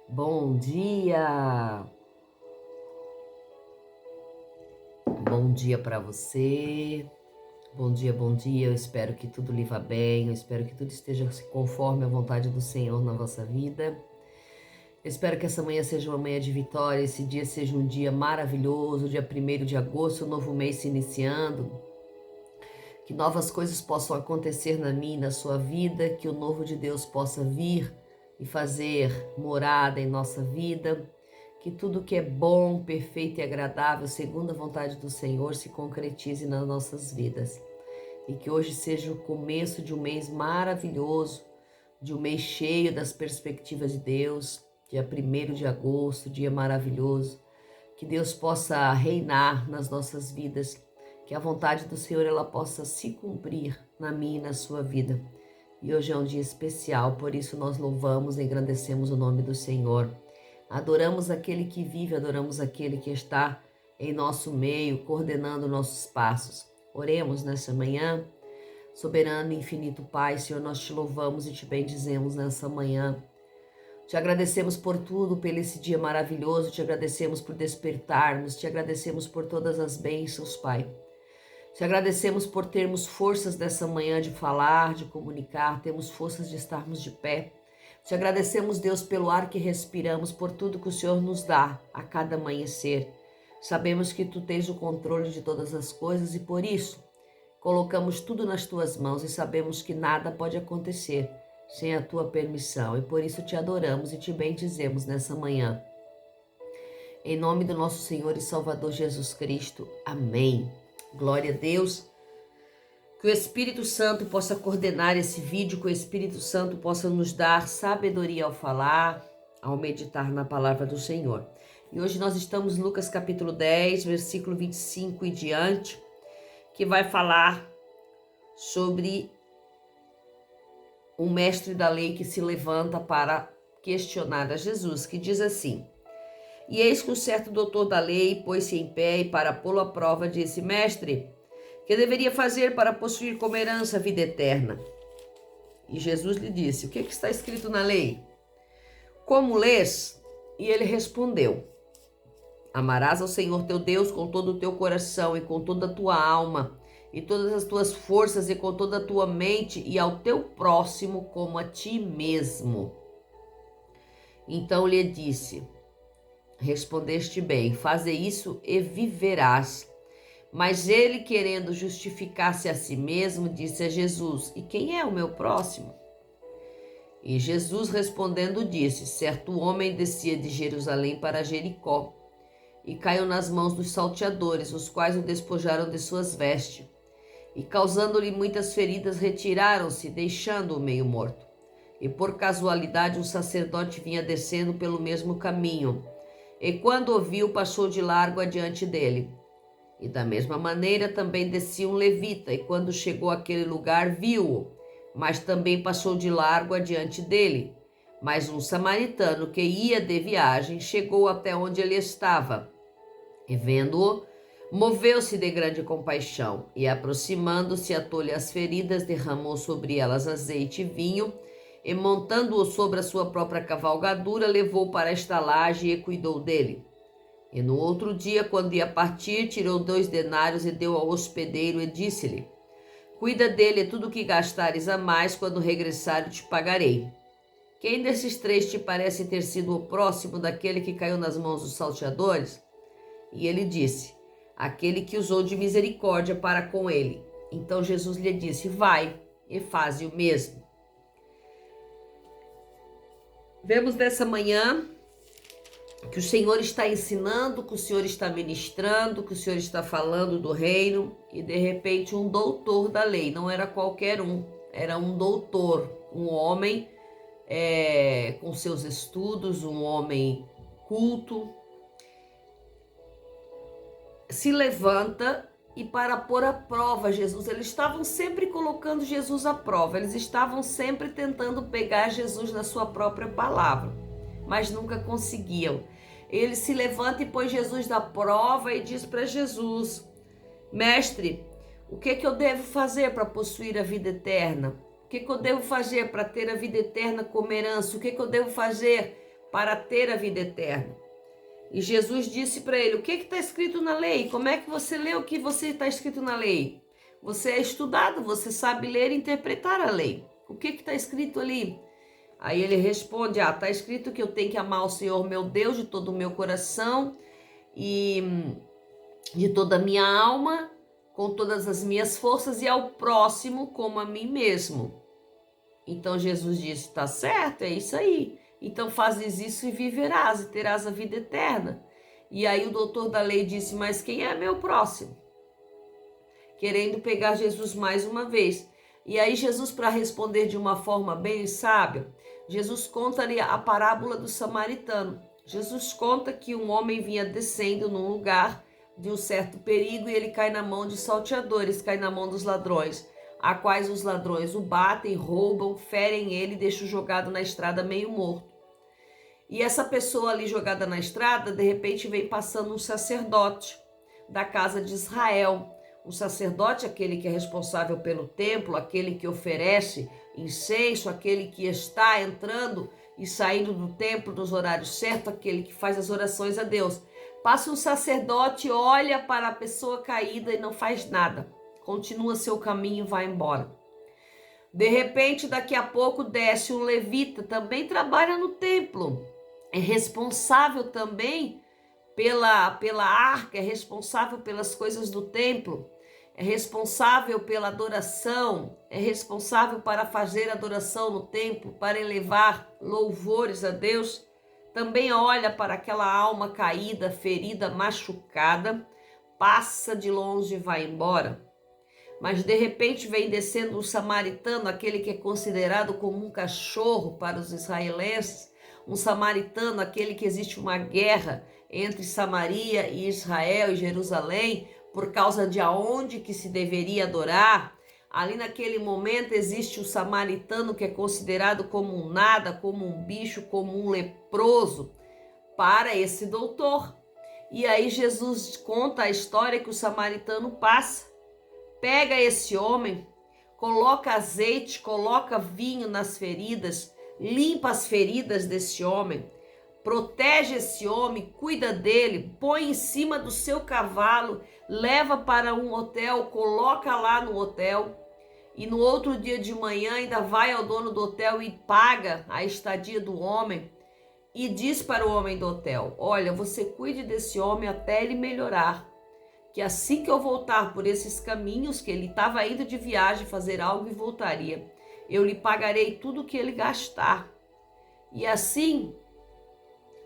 Bom dia! Bom dia para você. Bom dia, bom dia. Eu espero que tudo lhe vá bem. Eu espero que tudo esteja conforme a vontade do Senhor na vossa vida. Eu espero que essa manhã seja uma manhã de vitória, esse dia seja um dia maravilhoso, dia 1º de agosto, um novo mês se iniciando. Que novas coisas possam acontecer na minha e na sua vida, que o novo de Deus possa vir e fazer morada em nossa vida. Que tudo que é bom, perfeito e agradável, segundo a vontade do Senhor, se concretize nas nossas vidas. E que hoje seja o começo de um mês maravilhoso, de um mês cheio das perspectivas de Deus, dia 1º de agosto, dia maravilhoso. Que Deus possa reinar nas nossas vidas, que a vontade do Senhor ela possa se cumprir na minha e na sua vida. E hoje é um dia especial, por isso nós louvamos e engrandecemos o nome do Senhor. Adoramos aquele que vive, adoramos aquele que está em nosso meio, coordenando nossos passos. Oremos nessa manhã. Soberano e infinito Pai, Senhor, nós te louvamos e te bendizemos nessa manhã. Te agradecemos por tudo, pelo esse dia maravilhoso, te agradecemos por despertarmos, te agradecemos por todas as bênçãos, Pai. Te agradecemos por termos forças dessa manhã de falar, de comunicar, temos forças de estarmos de pé. Te agradecemos, Deus, pelo ar que respiramos, por tudo que o Senhor nos dá a cada amanhecer. Sabemos que Tu tens o controle de todas as coisas e por isso colocamos tudo nas Tuas mãos e sabemos que nada pode acontecer sem a Tua permissão. E por isso Te adoramos e Te bendizemos nessa manhã. Em nome do nosso Senhor e Salvador Jesus Cristo. Amém. Glória a Deus. Que o Espírito Santo possa coordenar esse vídeo, que o Espírito Santo possa nos dar sabedoria ao falar, ao meditar na palavra do Senhor. E hoje nós estamos em Lucas capítulo 10, versículo 25 e diante, que vai falar sobre um mestre da lei que se levanta para questionar a Jesus, que diz assim: E eis que um certo doutor da lei pôs-se em pé e para pô-lo à prova disse: Mestre, que deveria fazer para possuir como herança a vida eterna? E Jesus lhe disse: O que está escrito na lei? Como lês? E ele respondeu: Amarás ao Senhor teu Deus com todo o teu coração e com toda a tua alma e todas as tuas forças e com toda a tua mente e ao teu próximo como a ti mesmo. Então lhe disse: Respondeste bem, faze isso e viverás. Mas ele, querendo justificar-se a si mesmo, disse a Jesus: E quem é o meu próximo? E Jesus respondendo disse: Certo homem descia de Jerusalém para Jericó e caiu nas mãos dos salteadores, os quais o despojaram de suas vestes e, causando-lhe muitas feridas, retiraram-se, deixando-o meio morto. E por casualidade um sacerdote vinha descendo pelo mesmo caminho, e quando o viu, passou de largo adiante dele. E da mesma maneira também descia um levita, e quando chegou àquele lugar, viu-o, mas também passou de largo adiante dele. Mas um samaritano que ia de viagem chegou até onde ele estava, e vendo-o, moveu-se de grande compaixão, e aproximando-se, atou-lhe as feridas, derramou sobre elas azeite e vinho, e montando-o sobre a sua própria cavalgadura, levou para a estalagem e cuidou dele. E no outro dia, quando ia partir, tirou 2 denários e deu ao hospedeiro e disse-lhe: Cuida dele, e tudo o que gastares a mais, quando regressar, eu te pagarei. Quem desses 3 te parece ter sido o próximo daquele que caiu nas mãos dos salteadores? E ele disse: Aquele que usou de misericórdia para com ele. Então Jesus lhe disse: Vai e faze o mesmo. Vemos nessa manhã que o Senhor está ensinando, que o Senhor está ministrando, que o Senhor está falando do reino, e de repente um doutor da lei, não era qualquer um, era um doutor, um homem com seus estudos, um homem culto, se levanta e para pôr à prova Jesus. Eles estavam sempre colocando Jesus à prova, eles estavam sempre tentando pegar Jesus na sua própria palavra, mas nunca conseguiam. Ele se levanta e põe Jesus à prova e diz para Jesus: Mestre, o que eu devo fazer para possuir a vida eterna? O que eu devo fazer para ter a vida eterna como herança? O que eu devo fazer para ter a vida eterna. E Jesus disse para ele: o que está escrito na lei? Como é que você lê o que você está escrito na lei? Você é estudado, você sabe ler e interpretar a lei. O que está escrito ali? Aí ele responde: está escrito que eu tenho que amar o Senhor meu Deus de todo o meu coração e de toda a minha alma, com todas as minhas forças, e ao próximo como a mim mesmo. Então Jesus disse: tá certo, é isso aí. Então fazes isso e viverás e terás a vida eterna. E aí o doutor da lei disse: mas quem é meu próximo? Querendo pegar Jesus mais uma vez. E aí Jesus, para responder de uma forma bem sábia, Jesus conta-lhe a parábola do samaritano. Jesus conta que um homem vinha descendo num lugar de um certo perigo e ele cai na mão de salteadores, cai na mão dos ladrões, a quais os ladrões o batem, roubam, ferem ele e deixam jogado na estrada meio morto. E essa pessoa ali jogada na estrada, de repente vem passando um sacerdote da casa de Israel. O sacerdote, aquele que é responsável pelo templo, aquele que oferece incenso, aquele que está entrando e saindo do templo nos horários certos, aquele que faz as orações a Deus. Passa um sacerdote, olha para a pessoa caída e não faz nada. Continua seu caminho e vai embora. De repente, daqui a pouco, desce um levita, também trabalha no templo. É responsável também pela arca, é responsável pelas coisas do templo, é responsável pela adoração, é responsável para fazer adoração no templo, para elevar louvores a Deus. Também olha para aquela alma caída, ferida, machucada, passa de longe e vai embora. Mas de repente vem descendo um samaritano, aquele que é considerado como um cachorro para os israelenses, um samaritano, aquele que existe uma guerra entre Samaria e Israel e Jerusalém, por causa de aonde que se deveria adorar. Ali naquele momento existe o samaritano que é considerado como um nada, como um bicho, como um leproso para esse doutor. E aí Jesus conta a história que o samaritano passa, pega esse homem, coloca azeite, coloca vinho nas feridas, limpa as feridas desse homem, protege esse homem, cuida dele, põe em cima do seu cavalo, leva para um hotel, coloca lá no hotel e no outro dia de manhã ainda vai ao dono do hotel e paga a estadia do homem e diz para o homem do hotel: olha, você cuide desse homem até ele melhorar, que assim que eu voltar por esses caminhos, que ele estava indo de viagem fazer algo e voltaria, eu lhe pagarei tudo que ele gastar. E assim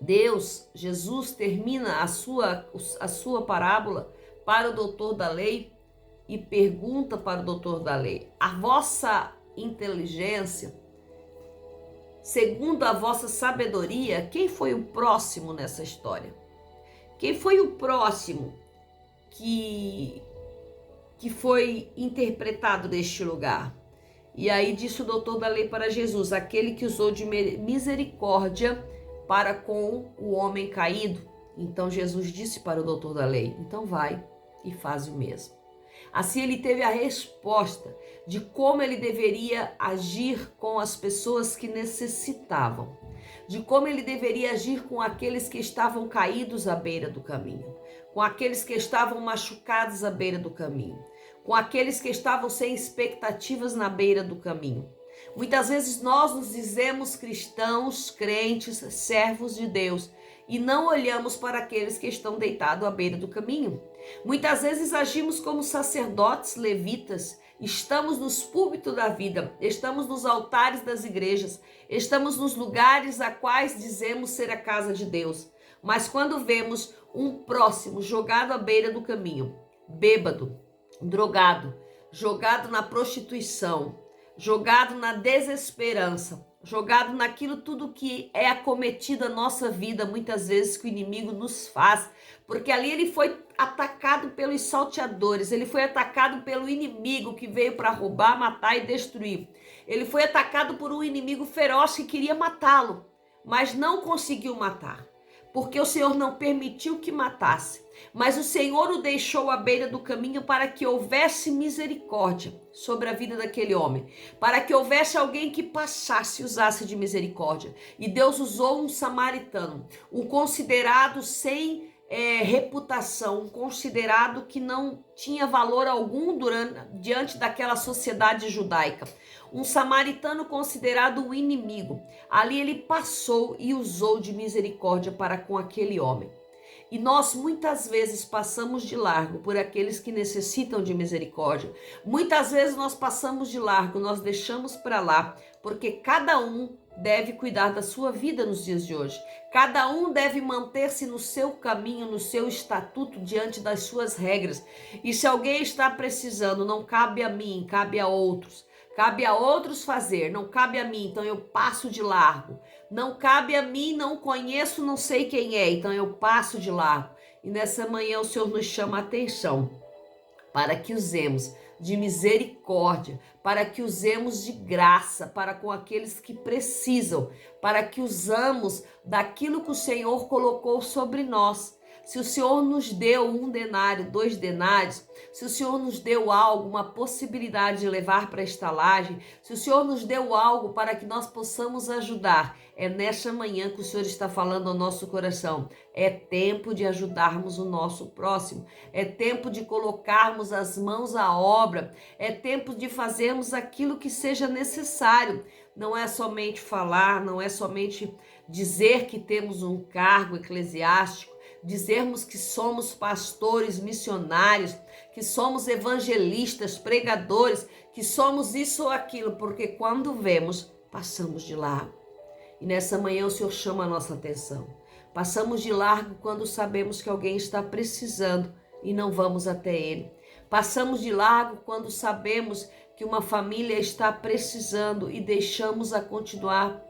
Deus, Jesus, termina a sua parábola para o doutor da lei e pergunta para o doutor da lei: a vossa inteligência, segundo a vossa sabedoria, quem foi o próximo nessa história? Quem foi o próximo que foi interpretado neste lugar? E aí disse o doutor da lei para Jesus: aquele que usou de misericórdia para com o homem caído. Então Jesus disse para o doutor da lei: então vai e faz o mesmo. Assim ele teve a resposta de como ele deveria agir com as pessoas que necessitavam, de como ele deveria agir com aqueles que estavam caídos à beira do caminho, com aqueles que estavam machucados à beira do caminho, com aqueles que estavam sem expectativas na beira do caminho. Muitas vezes nós nos dizemos cristãos, crentes, servos de Deus e não olhamos para aqueles que estão deitados à beira do caminho. Muitas vezes agimos como sacerdotes, levitas, estamos nos púlpitos da vida, estamos nos altares das igrejas, estamos nos lugares a quais dizemos ser a casa de Deus. Mas quando vemos um próximo jogado à beira do caminho, bêbado, drogado, jogado na prostituição, jogado na desesperança, jogado naquilo tudo que é acometido a nossa vida, muitas vezes que o inimigo nos faz, porque ali ele foi atacado pelos salteadores, ele foi atacado pelo inimigo que veio para roubar, matar e destruir. Ele foi atacado por um inimigo feroz que queria matá-lo, mas não conseguiu matar. porque o Senhor não permitiu que matasse, mas o Senhor o deixou à beira do caminho para que houvesse misericórdia sobre a vida daquele homem, para que houvesse alguém que passasse e usasse de misericórdia. E Deus usou um samaritano, um considerado sem reputação, um considerado que não tinha valor algum diante daquela sociedade judaica. Um samaritano considerado um inimigo. Ali ele passou e usou de misericórdia para com aquele homem. E nós muitas vezes passamos de largo por aqueles que necessitam de misericórdia. Muitas vezes nós passamos de largo, nós deixamos para lá, porque cada um deve cuidar da sua vida nos dias de hoje. Cada um deve manter-se no seu caminho, no seu estatuto, diante das suas regras. E se alguém está precisando, não cabe a mim, cabe a outros. Cabe a outros fazer, não cabe a mim, então eu passo de largo. Não cabe a mim, não conheço, não sei quem é, então eu passo de largo. E nessa manhã o Senhor nos chama a atenção para que usemos de misericórdia, para que usemos de graça para com aqueles que precisam, para que usamos daquilo que o Senhor colocou sobre nós. Se o Senhor nos deu 1 denário, 2 denários, se o Senhor nos deu algo, uma possibilidade de levar para a estalagem, se o Senhor nos deu algo para que nós possamos ajudar, é nesta manhã que o Senhor está falando ao nosso coração. É tempo de ajudarmos o nosso próximo, é tempo de colocarmos as mãos à obra, é tempo de fazermos aquilo que seja necessário. Não é somente falar, não é somente dizer que temos um cargo eclesiástico, dizermos que somos pastores, missionários, que somos evangelistas, pregadores, que somos isso ou aquilo, porque quando vemos, passamos de largo. E nessa manhã o Senhor chama a nossa atenção. Passamos de largo quando sabemos que alguém está precisando e não vamos até ele. Passamos de largo quando sabemos que uma família está precisando e deixamos a continuar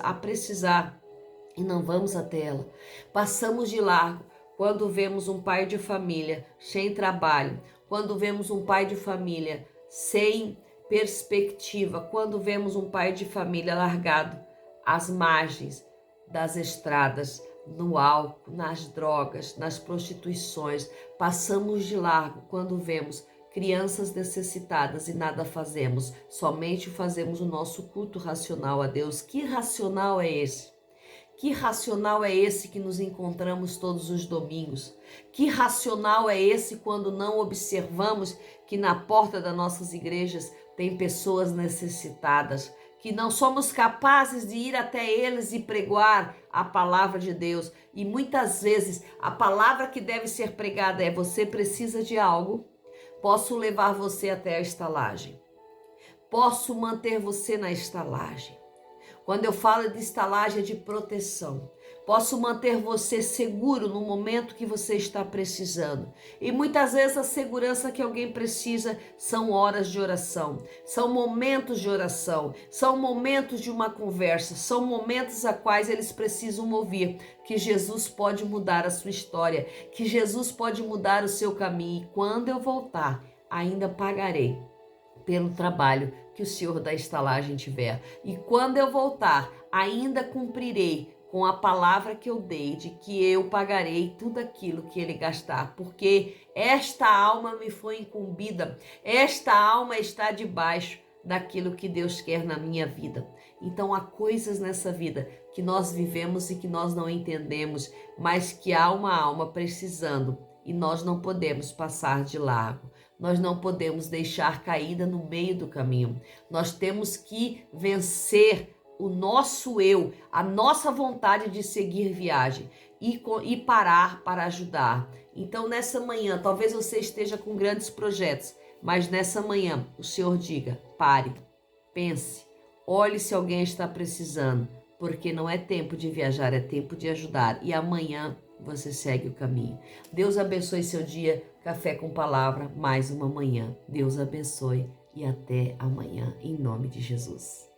a precisar e não vamos até ela. Passamos de largo quando vemos um pai de família sem trabalho, quando vemos um pai de família sem perspectiva, quando vemos um pai de família largado às margens das estradas, no álcool, nas drogas, nas prostituições. Passamos de largo quando vemos crianças necessitadas e nada fazemos, somente fazemos o nosso culto racional a Deus. Que racional é esse? Que racional é esse que nos encontramos todos os domingos? Que racional é esse quando não observamos que na porta das nossas igrejas tem pessoas necessitadas, que não somos capazes de ir até eles e pregar a palavra de Deus? E muitas vezes a palavra que deve ser pregada é: você precisa de algo? Posso levar você até a estalagem. Posso manter você na estalagem. Quando eu falo de estalagem, é de proteção. Posso manter você seguro no momento que você está precisando. E muitas vezes a segurança que alguém precisa são horas de oração, são momentos de oração, são momentos de uma conversa, são momentos a quais eles precisam ouvir que Jesus pode mudar a sua história, que Jesus pode mudar o seu caminho. E quando eu voltar, ainda pagarei pelo trabalho que o Senhor da estalagem tiver. E quando eu voltar, ainda cumprirei com a palavra que eu dei, de que eu pagarei tudo aquilo que ele gastar, porque esta alma me foi incumbida, esta alma está debaixo daquilo que Deus quer na minha vida. Então há coisas nessa vida que nós vivemos e que nós não entendemos, mas que há uma alma precisando e nós não podemos passar de largo. Nós não podemos deixar caída no meio do caminho. Nós temos que vencer o nosso eu, a nossa vontade de seguir viagem e parar para ajudar. Então, nessa manhã, talvez você esteja com grandes projetos, mas nessa manhã o Senhor diga: pare, pense, olhe se alguém está precisando, porque não é tempo de viajar, é tempo de ajudar. E amanhã você segue o caminho. Deus abençoe seu dia. Café com Palavra, mais uma manhã. Deus abençoe e até amanhã, em nome de Jesus.